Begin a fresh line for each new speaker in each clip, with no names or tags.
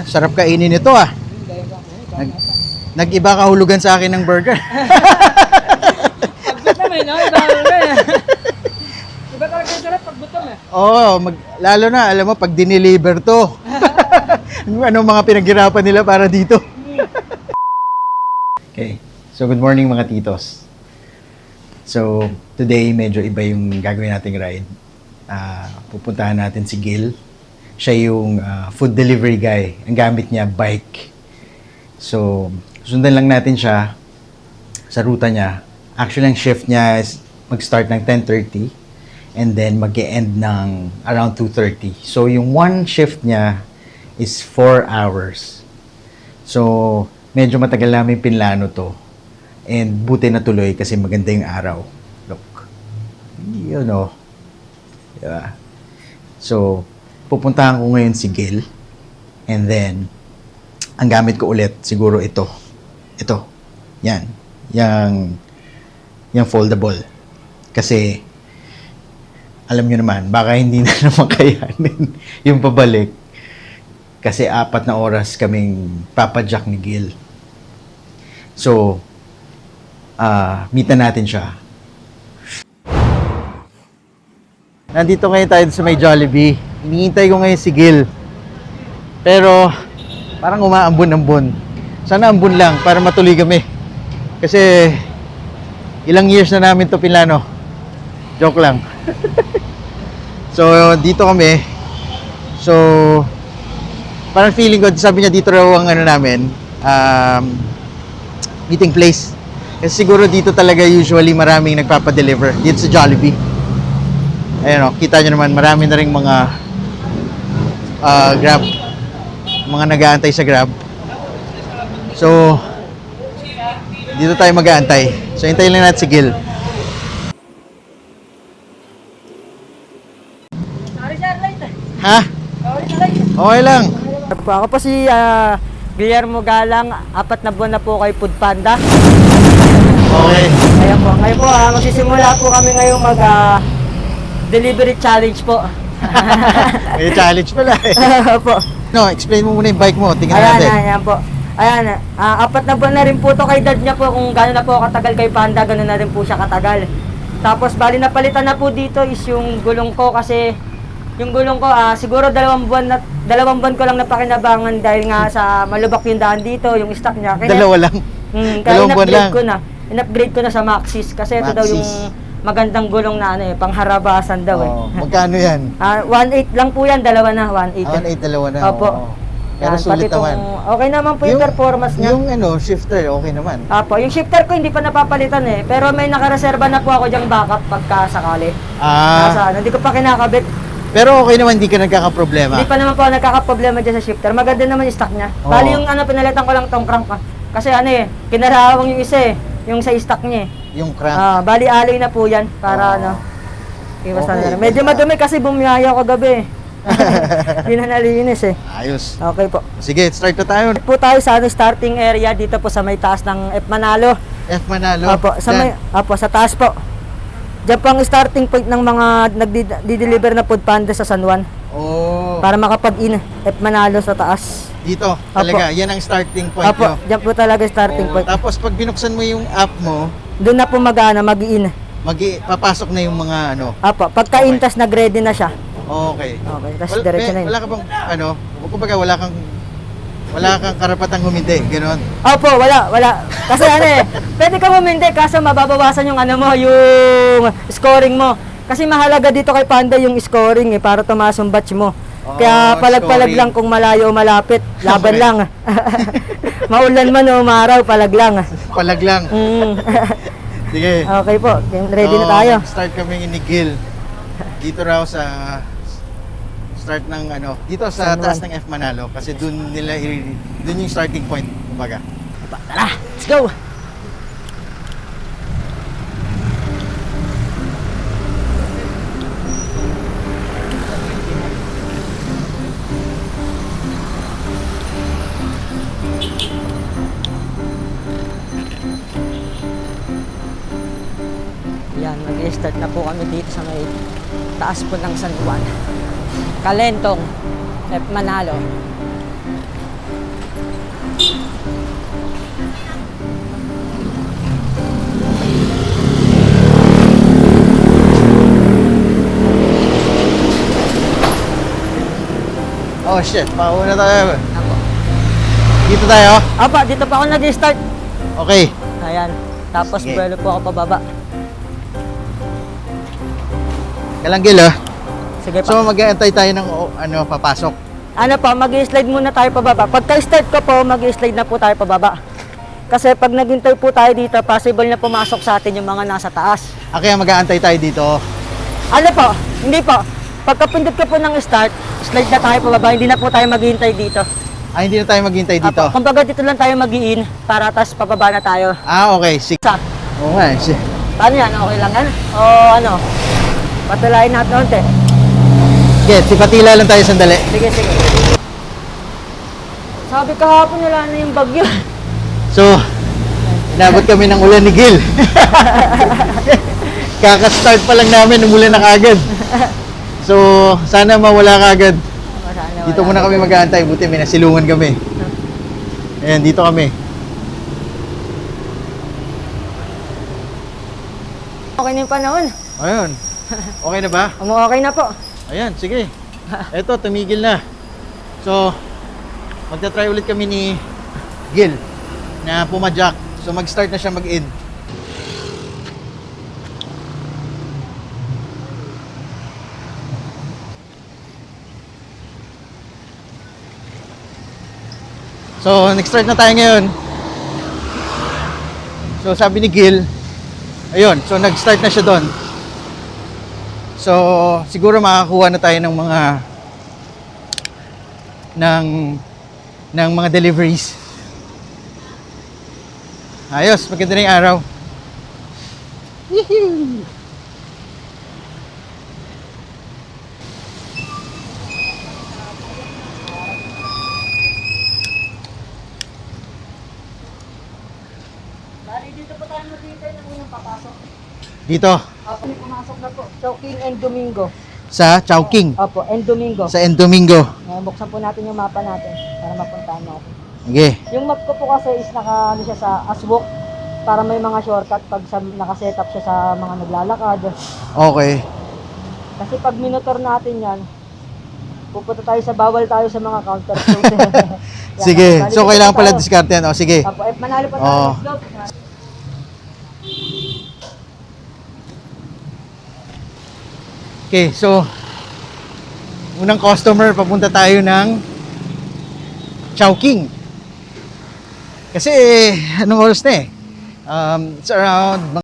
Sarap kainin ito ah. Nag, nag-iba kahulugan sa akin ng burger.
Pagbutom eh, no? Iba hulugan eh. Iba talaga yung sarap pagbutom eh.
Oo, lalo na, alam mo, pag dineliver to. Anong mga pinaghirapan nila para dito. Okay, so good morning mga titos. So, today medyo iba yung gagawin nating ride. Pupuntahan natin si Gil. Siya yung food delivery guy. Ang gamit niya, bike. So, sundan lang natin siya sa ruta niya. Actually, ang shift niya is mag-start ng 10:30 and then mag-e-end ng around 2:30. So, yung one shift niya is 4 hours. So, medyo matagal namin pinlano to. And buti na tuloy kasi maganda yung araw. Look. You know. Diba? So, pupuntahan ko ngayon si Gil. And then, ang gamit ko ulit, siguro ito. Ito. Yan. Yung foldable. Kasi, alam nyo naman, baka hindi na naman kayanin yung pabalik. Kasi 4 na oras kaming papadyak ni Gil. So, meet na natin siya. Nandito ngayon tayo sa may Jollibee. Hinihintay ko ngayon si Gil. Pero, parang umaambon-ambon. Sana ambon lang para matuloy kami. Kasi, ilang years na namin to pinlano. Joke lang. So, dito kami. So, parang feeling ko, sabi niya dito raw ang ano namin, meeting place. Kasi siguro dito talaga usually maraming nagpapadeliver dito sa Jollibee. Ayan o, kita nyo naman, marami na rin mga Grab. Mga nag-aantay sa Grab. So, dito tayo mag-aantay. So, hintayin lang natin si Gil.
Sorry sir, light eh.
Ha?
Sorry sir, light.
Okay lang.
Ako po si Guillermo Galang, 4 na buwan na po kay Food Panda.
Okay.
Ayan po, ngayon po magsisimula po kami ngayong delivery challenge po.
May challenge pala eh.
Po.
No, explain mo muna yung bike mo. Tingnan
Ayan,
natin.
ayan po. Ayan, 4 na buwan na rin po to kay dad niya po. Kung gano'n na po katagal kay Panda, gano'n na rin po siya katagal. Tapos bali napalitan na po dito is yung gulong ko kasi yung gulong ko siguro 2 buwan ko lang napakinabangan dahil nga sa malubak yung daan dito, yung stock niya. Kaya,
Dalawa lang.
Kaya
2 buwan lang.
in-upgrade ko na sa Maxxis kasi ito daw yung magandang gulong na pangharabasan daw
Magkano yan?
1.8 lang po yan, dalawa na, 1.8.
1.8, dalawa na.
Opo.
Pero sulit naman.
Okay naman po yung performance niya.
Yung shifter, okay naman.
Apo, yung shifter ko hindi pa napapalitan pero may nakareserba na po ako diyang backup pagka sakali. Hindi ko pa kinakabit.
Pero okay naman, hindi ka nagkakaproblema.
Hindi pa naman po nagkakaproblema dyan sa shifter. Maganda naman yung stock niya. Bali yung pinalitan ko lang tong crank kasi kinarawang yung isa yung sa stock niya
Yung crank.
Bali alloy na po yan para iwasan na. Medyo madumi kasi bumiyaya ko gabi. Hindi na nalinis
Ayos.
Okay po.
Sige, start na tayo.
Po tayo sa starting area dito po sa may taas ng F Manalo.
F Manalo.
Opo, sa taas po. Diyan po ang starting point ng mga nagdi-deliver na Food Panda sa San Juan.
Oh.
Para makapag-in F Manalo sa taas.
Dito, talaga. Yan ang starting point
Opo, diyan po talaga starting point.
Tapos pag binuksan mo yung app mo,
doon na po mag-in.
Papasok na yung mga
Opo, pagka-in tas nag-ready na siya.
Okay.
Okay, tas diretso na yun.
Wala ka bang kumbaga wala kang karapatang humindi, gano'n.
Opo, wala. Kasi pwede ka humindi kaso mababawasan yung yung scoring mo. Kasi mahalaga dito kay Panda yung scoring para tumaas yung batch mo. Kaya palag-palag lang kung malayo o malapit. Laban lang. Maulan man o umaraw, palag lang.
Palag lang. Sige.
Okay po, ready na tayo.
Start kami ni Gil. Dito raw sa start ng dito sa taas ng F Manalo kasi doon yung starting point kumbaga.
Tara, let's go. Yan, nag-start na po kami dito sa may taas po ng San Juan. Kalentong, F Manalo.
Oh shit, pauna tayo.
Apo.
Dito tayo.
Apa, dito pa ako nag-start.
Okay.
Ayan. Tapos
Sige.
buwelo po ako pababa.
Kailang Gil ah.
Sige pa.
So mag-aantay tayo ng papasok.
Ano pa, mag-slide muna tayo pababa. Pagka-start ko po, mag-slide na po tayo pababa. Kasi pag naghintay po tayo dito, possible na pumasok sa atin yung mga nasa taas.
Kaya mag-aantay tayo dito.
Ano po? Hindi po. Pagkapindot ko po ng start, slide na tayo pababa. Hindi na po tayo maghihintay dito.
Hindi na tayo maghintay dito.
Apo, kumbaga dito lang tayo mag-i-in para tas pababa na tayo.
Okay. Sige.
Sa,
Oo nga.
paano yan? Okay lang yan? O ano? Patulayin natin konti.
Sige, sipatila lang tayo sandali.
Sige, sige. Sabi kahapon nila na yung bagyo.
So, inabot kami ng ulan ni Gil. Kaka-start pa lang namin, umulan na kagad. So, sana mawala kagad. Dito muna kami mag-aantay, buti may nasilungan kami. Ayan, dito kami.
Okay na yung panahon.
Ayun. Okay na ba?
Okay na po.
Ayan, sige. Eto, tumigil na. So, magta-try ulit kami ni Gil na pumadyak. So, mag-start na siya mag-id. So, nag-start na tayo ngayon. So, sabi ni Gil, ayun, so nag-start na siya doon. So, siguro makakuha na tayo ng mga deliveries. Ayos, maganda na yung araw. Yee-hoo!
Bali, dito po tayo maghihintay ng unang papasok.
Dito,
Apo, pumasok na po. Chowking and Domingo.
sa Chowking,
Opo, and Domingo.
sa Endomingo.
Buksan po natin yung mapa natin para mapuntahan natin.
Okay.
Yung map ko po kasi is naka ano siya sa Aswok para may mga shortcut pag naka-set up siya sa mga naglalakad.
Okay.
Kasi pag minotor natin yan, pupunta tayo sa bawal tayo sa mga counter flows.
Sige. So, kailangan pala diskarte yan. O, sige.
Apo, manalo pa
Oo.
tayo. Let's go.
Okay, so, unang customer, papunta tayo ng Chowking. Kasi, anong oras na eh? It's around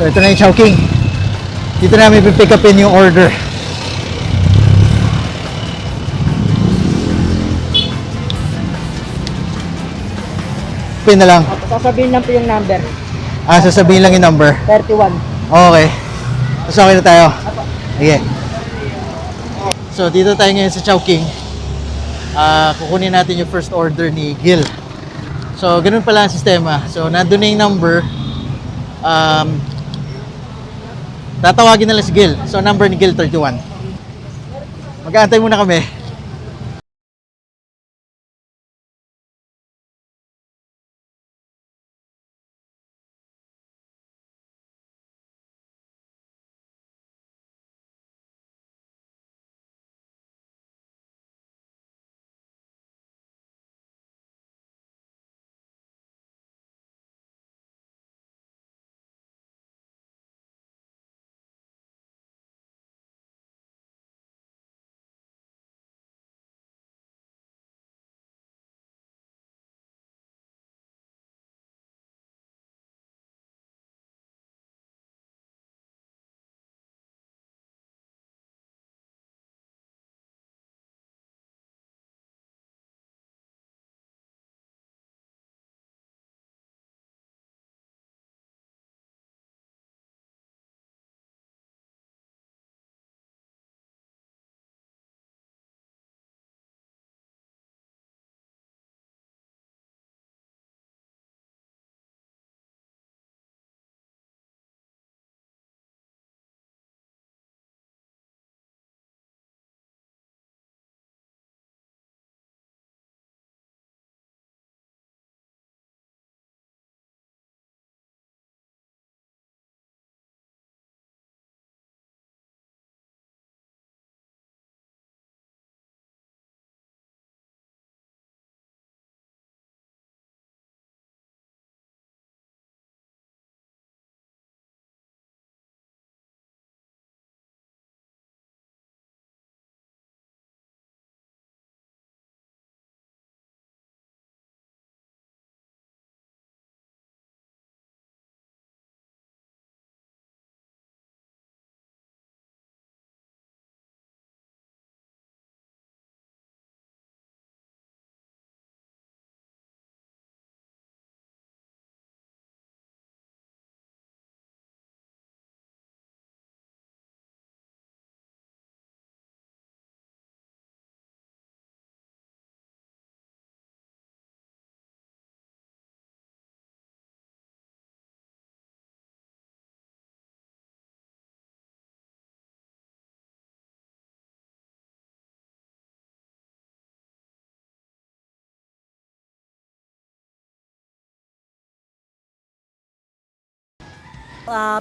So ito na yung Chowking. Dito namin pick upin yung order. Pin na lang.
Sasabihin lang po yung number.
Sasabihin lang yung number.
31.
Okay. Tapos okay na tayo. Sige. So dito tayo ngayon sa Chowking. Kukunin natin yung first order ni Gil. So ganun pala ang sistema. So nandun na yung number. Tatawagin na lang si Gil. So number ni Gil 31. Mag-aantay muna kami.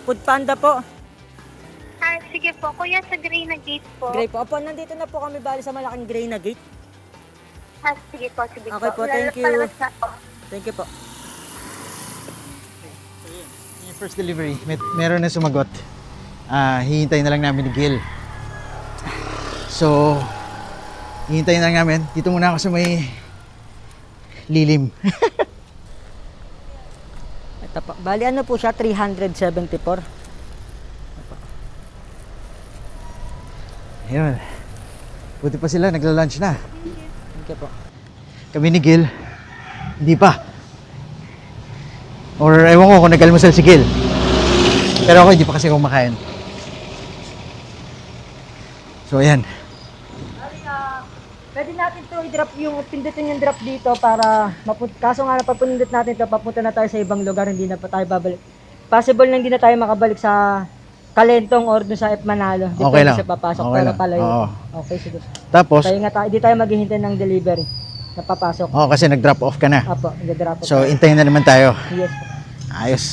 Food Panda po.
Sige po, kuya, sa Gray na Gate po.
Gray po. Opo, nandito na po kami bali sa malaking Gray na gate.
Sige po, sige po.
Okay po, thank you.
Lalabas na po.
Thank you po.
Yung first delivery, meron na sumagot. Hihintay na lang namin ni Gil. So, hihintay na lang namin. Dito muna ako sa may lilim.
Ito po. Bali ano po siya? 374.
Ayun. Buti pa sila, nagla-lunch na.
Thank you po.
Kami ni Gil, hindi pa. Or ewan ko kung nag-almusal si Gil. Pero ako hindi pa kasi kumakain. So ayan.
Pwede natin to i-drop yung pindutin yung drop dito para kaso nga napapundot natin to papunta na tayo sa ibang lugar, hindi na pa tayo babalik. Possible na hindi na tayo makabalik sa Kalentong or dun sa F Manalo. Di
Okay
pwede
lang.
siya papasok
Okay
pero
lang.
palayo.
Oo.
Okay, sige.
Tapos,
Tayo nga tayo, di tayo maghihintay ng delivery na papasok.
kasi nag-drop off ka na.
Apo, i-drop
So, intayin na naman tayo.
yes.
Ayos.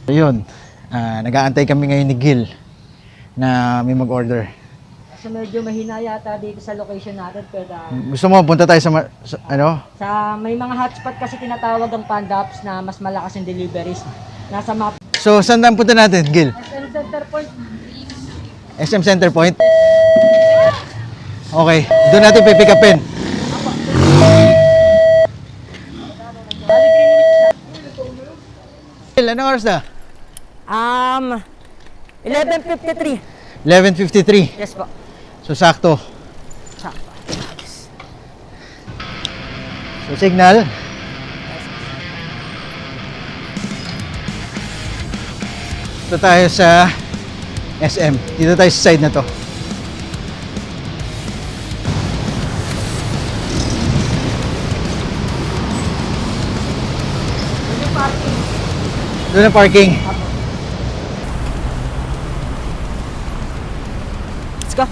So, yun. Nag-aantay kami ngayon ni Gil na may mag-order.
So medyo mahina yata dito sa location natin pero
Gusto mo punta tayo ano?
sa may mga hotspot kasi tinatawag ang Panda Apps na mas malakas yung deliveries. Nasa map
So, saan tayo punta natin, Gil?
SM Center Point.
SM Center Point? Okay. Doon natin pipick upin. Gil, anong oras na?
11:53.
11:53.
Yes po.
So, sakto.
Sakto.
So, signal. Dito tayo sa SM. Dito tayo sa side na to.
Yung parking.
Doon ang parking.
Let's go.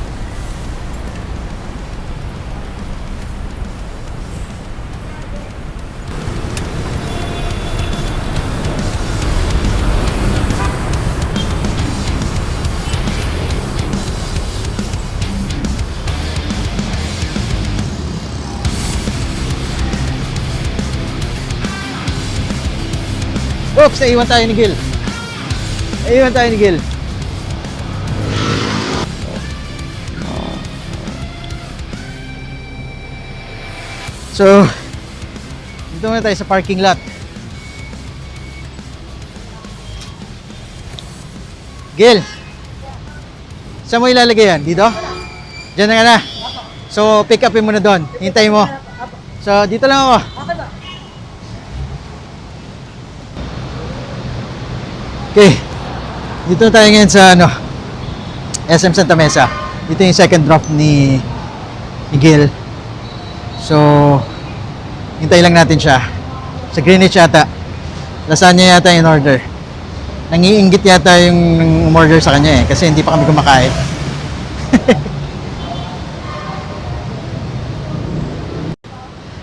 Oops, naiwan tayo ni Gil. Naiwan tayo ni Gil. So, dito muna tayo sa parking lot. Gil, saan mo ilalagay yan? Dito? Diyan na nga na. So, pick upin mo na doon. Hintayin mo. So, dito lang ako.
Okay ba?
Okay. Dito na tayo ngayon sa SM Santa Mesa. Dito yung second drop ni Gil. So, hintay lang natin siya. Sa Greenwich yata. Lasagna yata in order. Nangiinggit yata yung umorder sa kanya kasi hindi pa kami kumakain.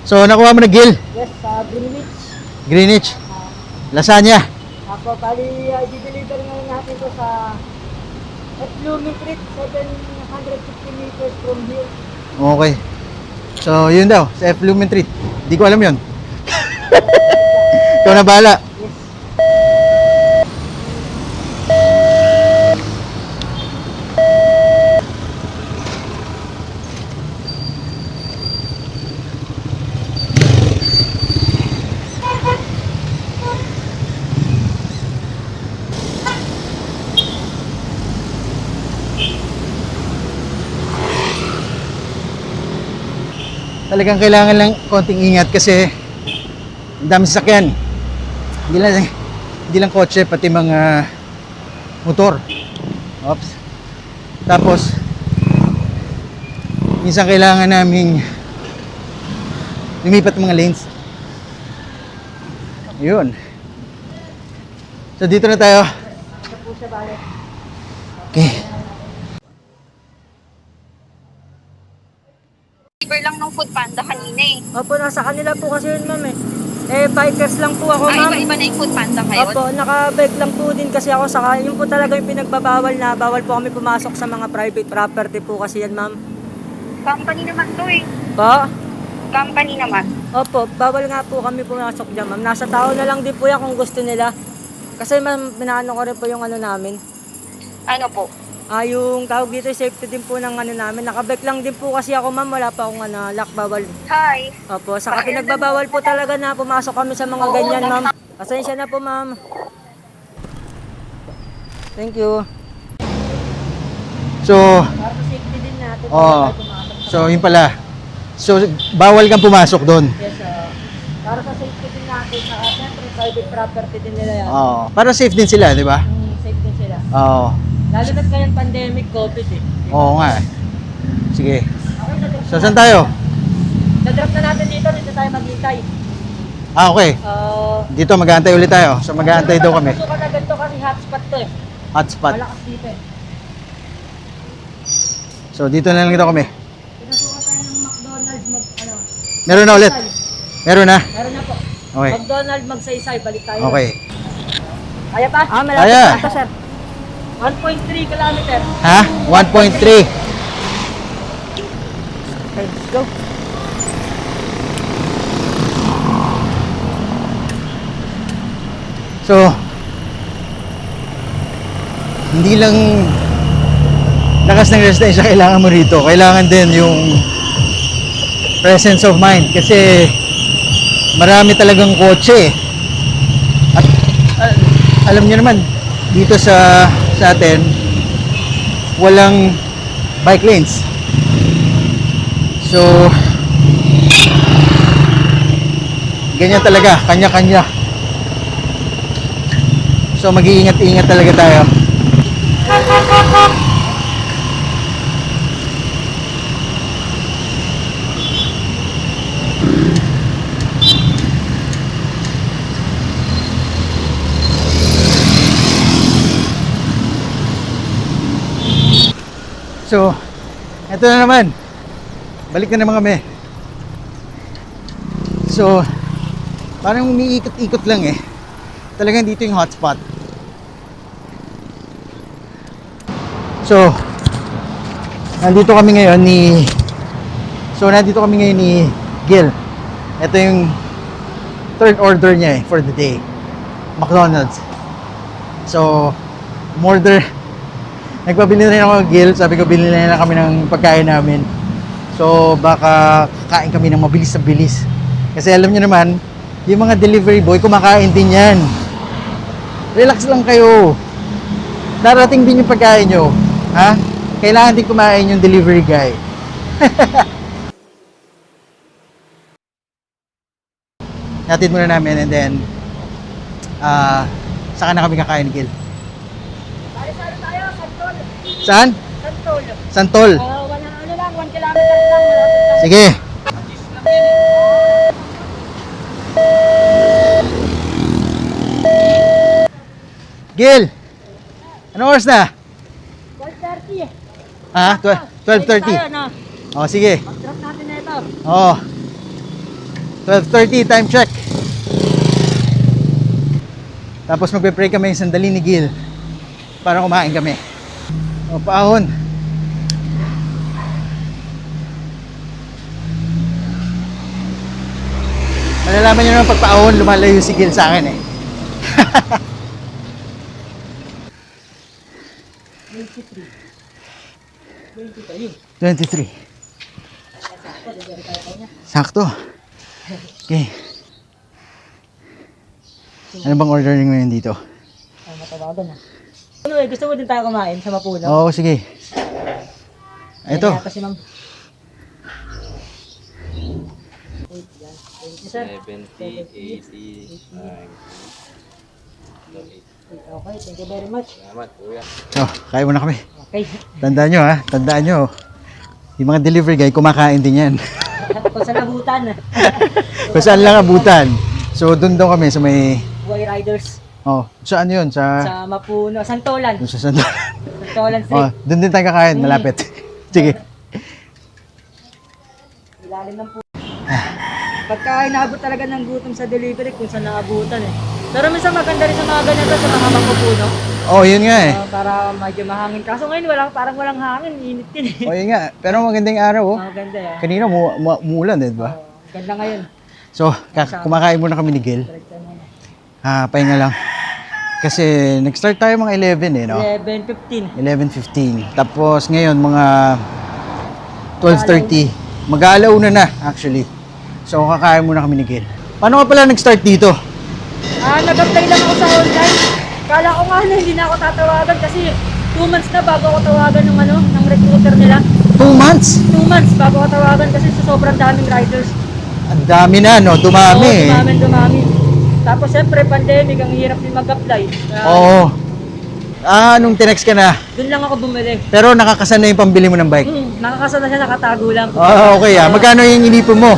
So, nakuha mo na Gil.
Yes, sa Greenwich.
Greenwich. Lasagna.
Ako, bali, i-deliver ngayon natin to sa Blooming Street, 750 meters from here.
Okay. So, yun daw, sa F. Lumen Street. Di ko alam yun. Ikaw na bahala. Talagang kailangan lang konting ingat kasi ang dami sasakyan. Hindi lang kotse, pati mga motor. Oops. Tapos, minsan kailangan naming lumipat ng mga lanes. Yun. So, dito na tayo.
Ito po siya, bali.
Okay.
Deliver lang ng food panda kanina eh.
Opo, nasa kanila po kasi yun, ma'am eh. Eh, bikers lang po ako, ma'am.
Iba-iba na yung food panda kayo.
Opo, naka-bike lang po din kasi ako saka yun po talaga yung pinagbabawal na bawal po kami pumasok sa mga private property po kasi yan, ma'am.
Company naman to eh.
Pa?
Company naman.
Opo, bawal nga po kami pumasok dyan, ma'am. Nasa tao na lang din po yan kung gusto nila. Kasi ma'am, pinaano ko rin po yung ano namin.
Ano po?
Yung tawag dito, safety din po ng ano namin. Nakabike lang din po kasi ako, ma'am. Wala pa akong lock, bawal.
Hi.
Opo, saka pinagbabawal po talaga na pumasok kami sa mga ganyan, ma'am. Pasensya na po, ma'am. Thank you.
So,
Para sa safety din natin.
Oo.
bawal pumasok sa-
so yun pala. So, bawal kang pumasok doon.
Yes, para sa safety din natin. Saka siyempre, private property din nila yan.
Oo. Para safe din sila, di ba?
Safe din sila.
Oo.
Lalo na't ngayon pandemic, COVID eh.
Oo nga. Sige.
Okay, dadrop
So, saan tayo?
Dadrop na natin dito tayo maghintay.
Ah, okay. Dito, mag-aantay ulit tayo. So, mag-aantay daw kami.
Susukan na ganito kasi hotspot to eh.
Hotspot.
Malakas dito eh.
So, dito na lang daw kami.
Pinasukan tayo ng McDonald's
Meron na ulit. Meron na.
Meron na po.
Okay.
McDonald's magsaysay, balik tayo.
Okay.
Kaya pa? Malapit
Kaya.
na ito, sir. 1.3 kilometer.
Ha? 1.3.
Okay, let's go.
So, hindi lang lakas ng resistensya kailangan mo rito. Kailangan din yung presence of mind kasi marami talagang kotse. At alam niyo naman, dito sa atin, walang bike lanes. So, ganyan talaga, kanya-kanya. So, mag-iingat-ingat talaga tayo. So, eto na naman. Balik na naman kami. So, parang umiikot-ikot lang eh. Talagang dito yung hotspot. So, nandito kami ngayon ni Gil. Ito yung third order niya for the day. McDonald's. So, nagpabili na rin ako ng Gil. Sabi ko, bilhin na lang kami ng pagkain namin. So, baka kakain kami ng mabilis na bilis. Kasi alam niyo naman, yung mga delivery boy, kumakain din yan. Relax lang kayo. Darating din yung pagkain nyo. Ha? Kailangan din kumain yung delivery guy. Natid muna namin and then saka na kami kakain, Gil.
Tayo, Santol.
Saan?
Santol.
Santol.
Ano lang, 1 kilometer lang. Malapit lang.
Sige. Gil! Anong oras na?
12:30.
Ha? 12:30.
Tayo, no?
Oh, sige.
Drop natin na ito.
Oh. 12:30 time check. Tapos magpe-pray kami sandali ni Gil para kumain kami. O, paahon. Malalaman nyo naman pag paahon, lumalayo si Gil sa akin eh. 23. Sakto. Okay. Ano bang ordering mo yun dito?
Ay, matawagan na. Anyway, gusto mo din tayo kumain sa Mapuno?
Oo, sige. Ito.
Kaya kasi ma'am. Wait, yan. Thank you, sir.
70, 80, 90.
Okay, thank you very much.
Salamat, kuya.
So, kaya muna kami.
Okay.
Tandaan nyo ha, tandaan nyo. Yung mga delivery guy, kumakain din yan.
Kung sa nabutan.
Kung saan lang abutan. So, dun daw kami sa may...
Buhay Riders.
Oh, saan yun? Sa
Mapuno. Santolan.
dun sa Sandal.
Santolan
Oh,
Street.
dun din tayo kakain, malapit. Sige.
Ilalim ng puno. Pagka inaabot talaga ng gutom sa delivery, kung saan naabutan eh. Pero minsan maganda rin sa mga ganito sa mga mapupuno.
Oh, yun nga eh.
Para medyo mahangin. Kaso ngayon parang walang hangin. Init din eh.
Oh, yun nga. Pero magandang araw oh.
Maganda eh.
Kanina umuulan, di ba?
Ganda ngayon.
So, kumakain muna kami ni Gil.
Direkta mo na.
Pahinga lang. Kasi nag-start tayo mga 11 eh, no?
11:15.
11:15. Tapos ngayon mga 12:30. Mag-aalauna na actually. So kakain muna kami ni Gil. Paano ka pala nag-start dito?
Nag-apply lang ako sa online. Kala ko nga na hindi na ako tatawagan kasi 2 months na bago ako tawagan ng recruiter nila.
2 months?
2 months bago ako tawagan kasi sa sobrang daming riders.
Ang dami na, no? Dumami.
Oo, dumami. Tapos siyempre pandemic, ang hirap din mag-apply.
Oo. Nung tinext ka na.
Doon lang ako bumili.
Pero nakakasana yung pambili mo ng bike.
Nakakasana siya, nakatago lang.
Okay Magkano yung inipon mo?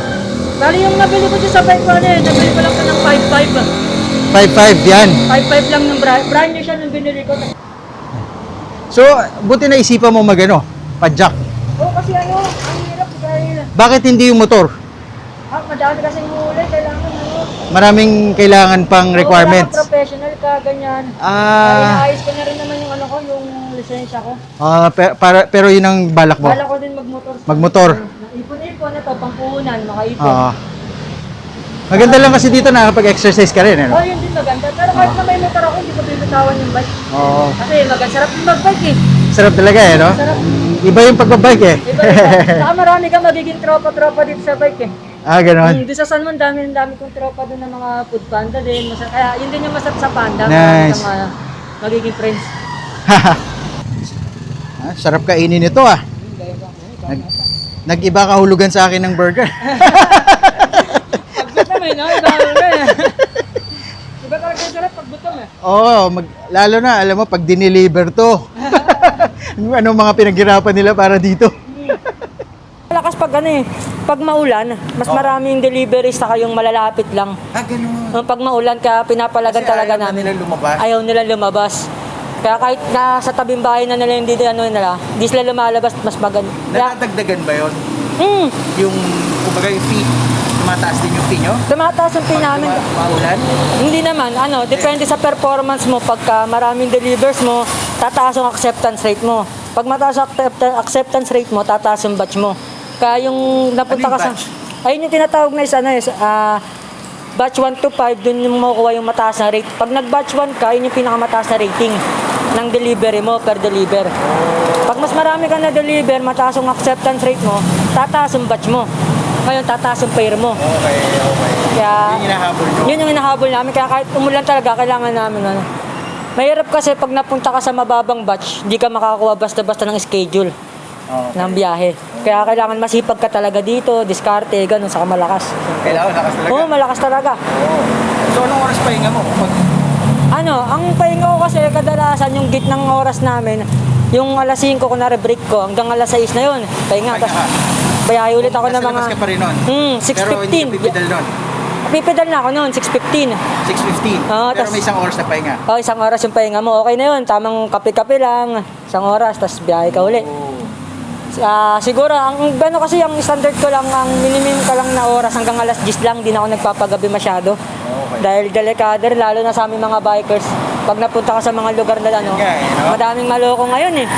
Bali yung nabili ko dyan sa bike ko nabili ko lang siya ng 5.5.
5.5 yan.
5.5 lang ng brand new siya nung binili ko.
So, buti na isipan mo magano, padjak.
Oo, kasi ang hirap dahil
Bakit hindi yung motor?
madami kasing huli, kailangan
Maraming kailangan pang requirements.
Kailangan professional ka, ganyan. Ayos ko na rin naman yung yung lisensya ko.
Pero yun ang balak mo.
Bala ko din magmotor.
Magmotor.
Ipon-ipon na to, pangpuhunan, makaipon.
Maganda lang kasi dito nakakapag-exercise ka rin, ano?
Oh, yun din maganda. Pero kahit na may motor ako, hindi ko bibitawan yung bike.
Oo.
Kasi sarap yung mag-bike eh.
Sarap talaga eh, no?
Sarap.
Iba yung pagbabike eh.
Saka marami ka magiging tropa-tropa dito sa bike eh.
Ganon.
Doon sa San Juan, dami kong tropa doon ng mga food panda din. Kaya yun din yung masarap sa panda.
Nice.
Magiging friends.
Sarap kainin ito ah. Nag, nag-iba kahulugan sa akin ng burger.
Pag gutom eh, no? Iba talaga yung sarap pag gutom eh.
Oo, lalo na, alam mo, pag dineliver to. Anong mga pinaghirapan nila para dito?
Malakas pag ano eh, pag maulan, mas maraming deliveries saka yung malalapit lang.
Ganun.
Pag maulan, kaya pinapalagan talaga namin. Ayaw nila lumabas. Kaya kahit nasa tabing bahay na nila hindi ano nila, di sila lumalabas, mas maganda.
Nadadagdagan ba yun?
Yung
Kumbaga yung fee, tumataas din yung fee nyo?
tumataas yung pin namin.
Maulan?
Hindi naman, depende sa performance mo. Pagka maraming delivers mo, tataas yung acceptance rate mo. Pag mataas ang acceptance rate mo, tataas yung batch mo. Kaya yung napunta
Ano yung
ka sa...
batch?
Ayun yung tinatawag na batch 1 to 5, dun yung makukuha yung mataas na rate. Pag nag-batch 1 ka, yun yung pinakamataas na rating ng delivery mo per deliver. Pag mas marami ka na deliver, mataas yung acceptance rate mo, tataas yung batch mo. Ngayon, tataas yung pair mo.
Okay.
Kaya,
Yun yung hinahabol nyo?
yun yung hinahabol namin. Kaya kahit umulan talaga, kailangan namin Mahirap kasi pag napunta ka sa mababang batch, hindi ka makakuha basta-basta ng schedule ng biyahe. Kaya kailangan masipag ka talaga dito, diskarte, ganun, saka malakas.
Kailangan lakas talaga?
Oo, malakas talaga.
So anong oras pahinga mo?
Ang pahinga ko kasi kadalasan yung gitnang oras namin, yung alas 5 kunwari break ko, hanggang alas 6 na yun, pahinga.
Pahinga
Tapos
ka?
bayahe ulit ako ng
Nasa
mga...
labas ka pa rin nun?
6:15.
Pero hindi ka pipidal nun?
Pipedal na ako noon, 6:15.
6:15?
Oo,
Pero
tas-
may isang oras na pahinga?
Isang oras yung pahinga mo, okay na yun. Tamang kape-kape lang, isang oras, tapos biyahe ka uli. Siguro, kasi ang standard ko lang, ang minimum ko lang na oras hanggang alas 10 lang, di na ako nagpapagabi masyado.
Okay.
Dahil delikado rin, lalo na sa aming mga bikers. Pag napunta ka sa mga lugar na
Yun nga eh, no?
madaming maloko ngayon eh.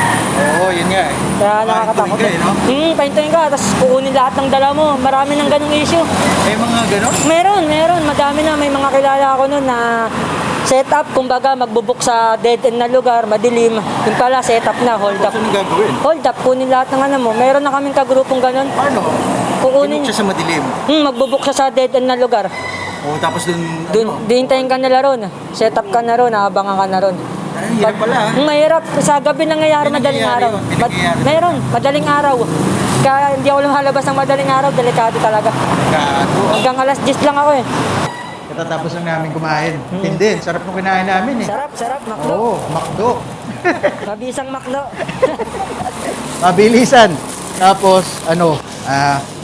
Oo, yun nga eh.
Kaya nakakatakot
Pahintuin ka eh, no?
Pahintuin ka, tapos kukunin lahat ng dala mo. Marami ng ganung issue.
May mga gano'n?
Meron. Madami na. May mga kilala ako nun na setup, kumbaga magbubuk sa dead end na lugar, madilim. Yung pala, setup na, hold up.
Ano gagawin?
Hold up, kunin lahat ng mo. Meron na kaming kagrupong ganun.
Paano?
Kukunin.
Binuk siya sa madilim.
Magbubuk siya sa dead end na lugar.
O tapos dun,
Dihintayin ka nila ron. Setup ka na ron, abangan ka na ron.
Ay, hirap pala ha?
Mahirap. Sa gabi nangyayari
May
madaling
nangyayari
araw.
yun, may nangyayari.
Meron, madaling araw. Kaya hindi ako lumalabas ng madaling araw, delikado talaga.
Gago.
Hanggang alas 10 lang ako eh.
Katatapos lang namin kumain. Hindi, sarap nung kinain namin eh.
Sarap, makdo.
Oo, makdo.
Mabisang makdo.
Mabilisan. Tapos,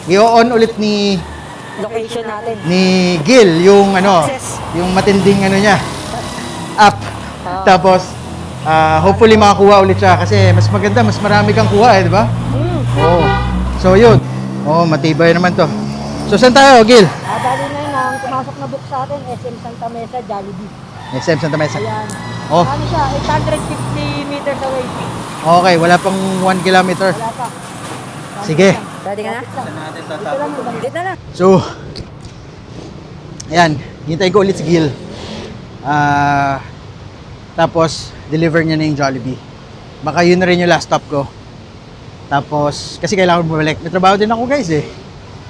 i-on ulit ni
Location natin.
Gil yung
Access.
yung matinding niya app.
Ah.
Tapos hopefully makakuha ulit siya kasi mas maganda, mas marami kang kuha di ba? Oo. So yun. Matibay naman to. So saan tayo, Gil?
Bali na yun, ang pumasok na book sa atin, SM Santa Mesa, Jollibee.
SM Santa Mesa.
Ayan.
Oh,
Ano siya, 850 meters away.
okay, wala pang 1 kilometer.
Wala pa.
Sige.
Ready ka na?
Saan natin
Dito
tatapos?
lang, banggit na lang.
So, ayan, hintayin ko ulit si Gil. Tapos, deliver niya na yung Jollibee. Baka yun na rin yung last stop ko. Tapos, kasi kailangan ko bumalik. May trabaho din ako guys eh.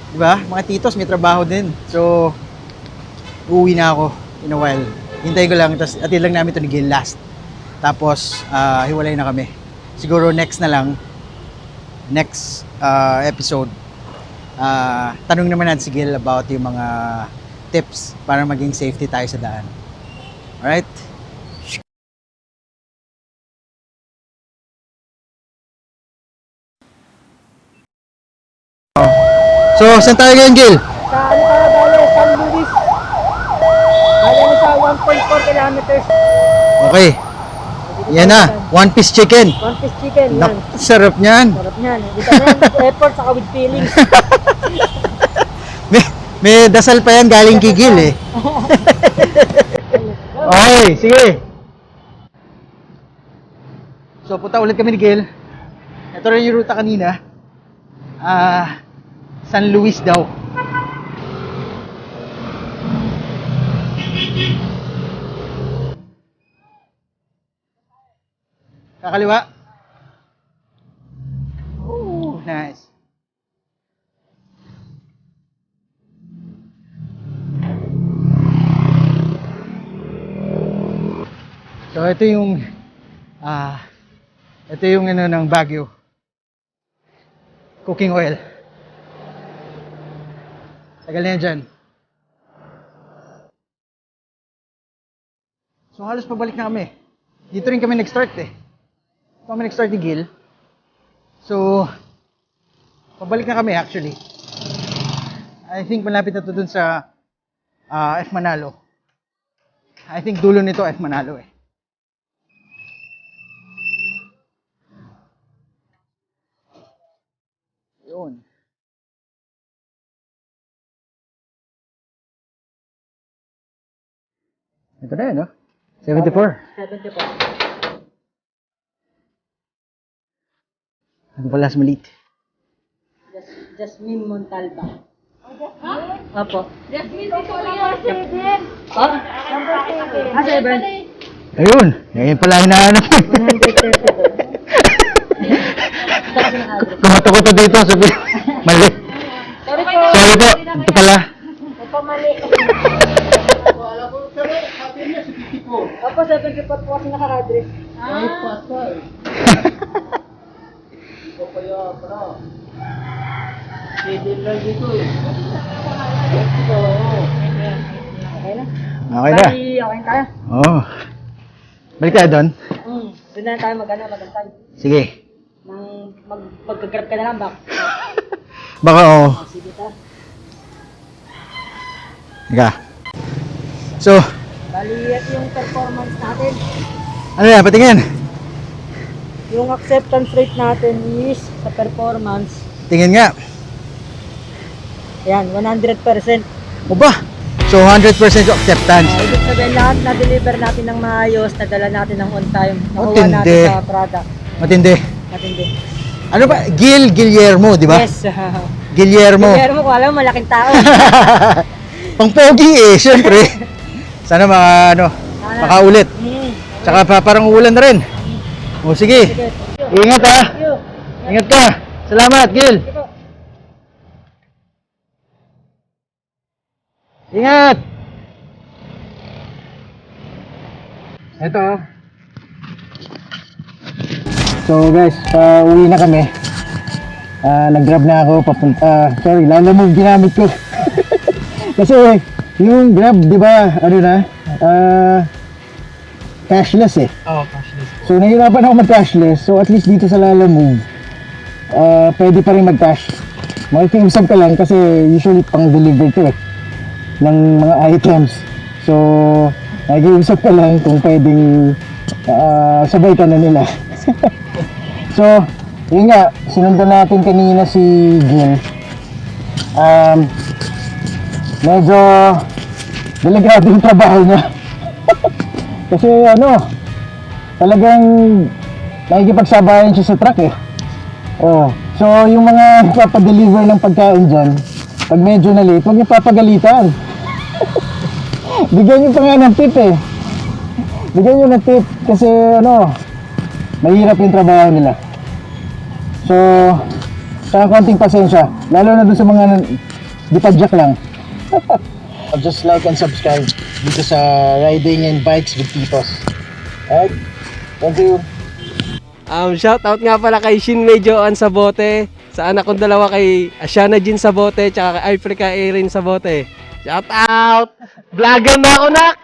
Di ba? Mga titos, may trabaho din. So, uuwi na ako in a while. Hintayin ko lang, tapos atid lang namin ito ni Gil last. Tapos, hiwalay na kami. Siguro next na lang, next episode, tanong naman natin si Gil about yung mga tips para maging safety tayo sa daan. Alright? So, saan tayo ngayon, Gil?
Sa ano ka, bale, San Luis. Bale mo sa 1.4 kilometers.
Okay. Yan na, one piece chicken.
One piece chicken, yan.
Nak, sarap niyan.
Sarap niyan. Dito na yan, with effort, saka with feelings.
May dasal pa yan galing kay Gil eh. Okay, sige. So, punta ulit kami ni Gil. Ito rin yung ruta kanina. San Luis daw. Kakaliwa. Ooh, nice. So ito yung Ito yung ano ng Baguio. Cooking oil. Tagal na yan dyan. So halos pabalik na kami. Dito rin kami nag-start eh. Dito kami nag-start ni Gil. So, pabalik na kami actually. I think malapit na to dun sa F Manalo. I think dulo nito F Manalo eh. Yun. Ito na yun, no? 74.
74.
Ano pala sa maliit?
Jasmine Montalba. Opo.
Jasmine, ito ko yung 7.
Oh?
Number 7.
7.
Ayun! Ngayon pala hinahanap. Kumato ko to dito. Sabi, mali.
Sorry po.
Sorry po. Ito pala.
Opo, mali. Opo, 74 po kasi naka-address. Okay na?
Okay na.
Bali, okay tayo.
Oh. Balik tayo doon.
Doon na tayo magantay.
Sige.
Magka-grab ka na lang, bak.
Baka oo.
Sige ta.
Ika. So,
Bali, ito yung performance natin.
ano yan? Patingin.
Yung acceptance rate natin is sa performance.
Tingin nga.
Yan, 100%.
O ba? So, 100% acceptance.
Ibig sabihin lahat na-deliver natin ng maayos, nadala natin ng on time, nakuha
Matindi.
natin sa product.
Matindi.
Matindi.
Ano ba? Guillermo, di ba?
Yes.
Guillermo.
Pero mo, alam mo, malaking tao.
Pang pogi eh, syempre. Sana makaulit. Tsaka parang uulan na rin. O sige.
Sige.
Ingat ha.
Thank you.
Ingat ka. Salamat, Gil.
Sige po.
Ingat. Ito. So guys, uwi na kami. Nag-grab na ako papunta. Sorry, lalamove ginamit ko. Kasi yung Grab, di ba, ano na? Cashless eh.
Oo, cashless.
So nahirapan ako mag-cashless. So at least dito sa Lalamove, pwede pa rin mag-cash. Makikiusap ka lang kasi usually pang-deliver to eh ng mga items. So nakikiusap ka lang kung pwedeng sabay ka na nila. So yun nga, sinundan natin kanina si Gil. Medyo delikado yung trabaho niya. Kasi talagang nakikipagsabayan siya sa truck eh. Oh, so yung mga nagpapadeliver ng pagkain dyan, pag medyo na late, huwag niyo papagalitan. Bigyan niyo pa nga ng tip eh. Bigyan niyo ng tip kasi mahirap yung trabaho nila. So, sa konting pasensya, lalo na dun sa mga dipadyak lang. Just like and subscribe dito sa Riding and Bikes with Titos. Alright? Thank you.
Shout out nga pala kay Shin Medjoan sa bote, sa anak kong dalawa kay Asiana Jin sa bote, tsaka kay Africa Erin sa bote. Shout out! Vlogger na ako, nak!